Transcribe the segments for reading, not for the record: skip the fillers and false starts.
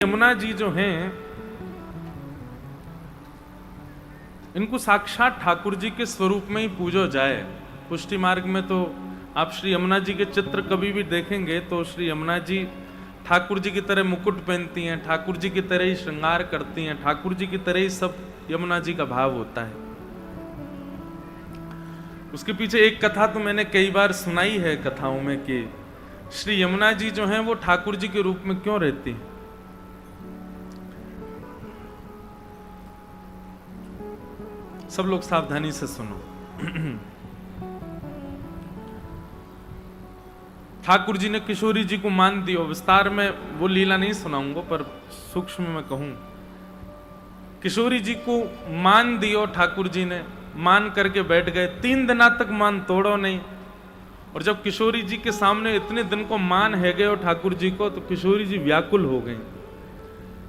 यमुना जी जो हैं, इनको साक्षात ठाकुर जी के स्वरूप में ही पूजो जाए। पुष्टि मार्ग में तो आप श्री यमुना जी के चित्र कभी भी देखेंगे तो श्री यमुना जी ठाकुर जी की तरह मुकुट पहनती हैं, ठाकुर जी की तरह ही श्रृंगार करती हैं, ठाकुर जी की तरह ही सब यमुना जी का भाव होता है। उसके पीछे एक कथा तो मैंने कई बार सुनाई है कथाओं में कि श्री यमुना जी जो हैं वो ठाकुर जी के रूप में क्यों रहती हैं। सब लोग सावधानी से सुनो। ठाकुर जी ने किशोरी जी को मान दियो। विस्तार में वो लीला नहीं सुनाऊंगा, पर सूक्ष्म में कहूं, किशोरी जी को मान दियो ठाकुर जी ने, मान करके बैठ गए। 3 दिना तक मान तोड़ो नहीं। और जब किशोरी जी के सामने इतने दिन को मान है गए ठाकुर जी को, तो किशोरी जी व्याकुल हो गई।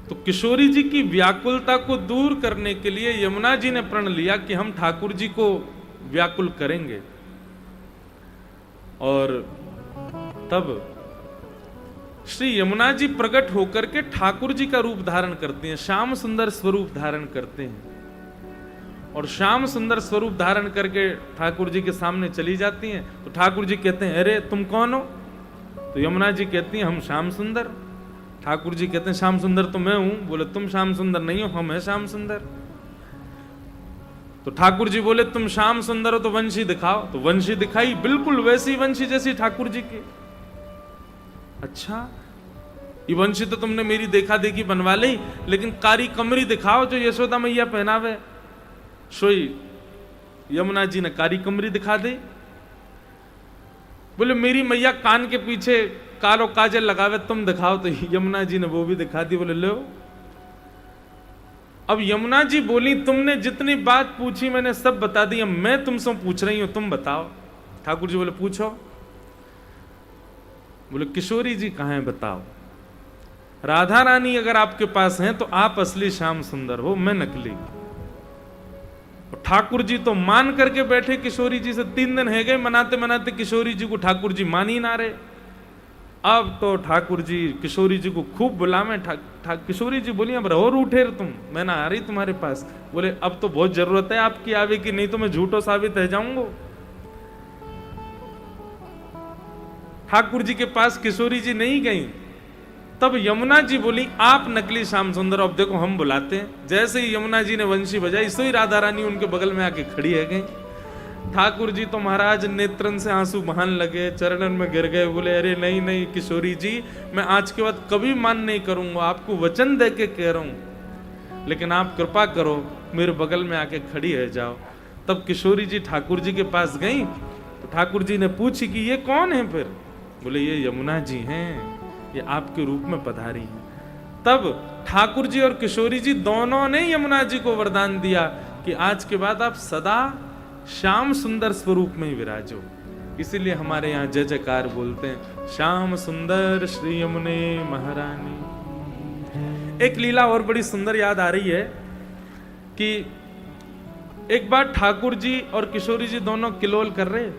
तो किशोरी जी की व्याकुलता को दूर करने के लिए यमुना जी ने प्रण लिया कि हम ठाकुर जी को व्याकुल करेंगे। और तब श्री यमुना जी प्रकट होकर के ठाकुर जी का रूप धारण करते हैं, श्याम सुंदर स्वरूप धारण करते हैं। और श्याम सुंदर स्वरूप धारण करके ठाकुर जी के सामने चली जाती हैं। तो ठाकुर जी कहते हैं, अरे तुम कौन हो? तो यमुना जी कहती हैं, हम श्याम सुंदर। ठाकुर जी कहते हैं, श्याम सुंदर तो मैं हूं। बोले, तुम श्याम सुंदर नहीं हो, हम हैं श्याम सुंदर। तो ठाकुर जी बोले, तुम श्याम सुंदर हो तो वंशी दिखाओ। तो वंशी दिखाई, बिल्कुल वैसी वंशी जैसी ठाकुर जी की। अच्छा, ये वंशी तो तुमने मेरी देखा देखी बनवा ली, लेकिन कारी कमरी दिखाओ जो यशोदा मैया पहनावे। सोई यमुना जी ने कारी कमरी दिखा दी। बोले, मेरी मैया कान के पीछे कालो काजल लगावे, तुम दिखाओ। तो यमुना जी ने वो भी दिखा दी। बोले, लो। अब यमुना जी बोली, तुमने जितनी बात पूछी मैंने सब बता दी, मैं तुमसे पूछ रही हूं, तुम बताओ। ठाकुर जी बोले, पूछो। बोले, किशोरी जी कहां है बताओ। राधा रानी अगर आपके पास हैं तो आप असली श्याम सुंदर हो, मैं नकली। ठाकुर जी तो मान करके बैठे किशोरी जी से। 3 दिन है गए मनाते मनाते किशोरी जी को ठाकुर जी मान ही ना रहे। अब तो ठाकुर जी किशोरी जी को खूब बुलावे। किशोरी जी बोली, अब रहो रूठे तुम, मैं ना आ रही तुम्हारे पास। बोले, अब तो बहुत जरूरत है आपकी आवे की, नहीं तो मैं झूठो साबित रह जाऊंगा। ठाकुर जी के पास किशोरी जी नहीं गई। तब यमुना जी बोली, आप नकली श्याम सुंदर, अब देखो हम बुलाते हैं। जैसे ही यमुना जी ने वंशी बजाई, सो ही राधा रानी उनके बगल में आके खड़ी है गई। ठाकुर जी तो महाराज नेत्रन से आंसू बहान लगे, चरणन में गिर गए। बोले, अरे नहीं नहीं किशोरी जी, मैं आज के बाद कभी मान नहीं करूंगा, आपको वचन दे के कह रहा हूं, लेकिन आप कृपा करो मेरे बगल में आके खड़ी है जाओ। तब किशोरी जी ठाकुर जी के पास गई। तो ठाकुर जी ने पूछी कि ये कौन है? फिर बोले, ये यमुना जी हैं, ये आपके रूप में पधारी है। तब ठाकुर जी और किशोरी जी दोनों ने यमुना जी को वरदान दिया कि आज के बाद आप सदा श्याम सुंदर स्वरूप में ही विराजो। इसीलिए हमारे यहाँ जय जयकार बोलते हैं, श्याम सुंदर श्री यमुने महारानी। एक लीला और बड़ी सुंदर याद आ रही है कि एक बार ठाकुर जी और किशोरी जी दोनों किलोल कर रहे।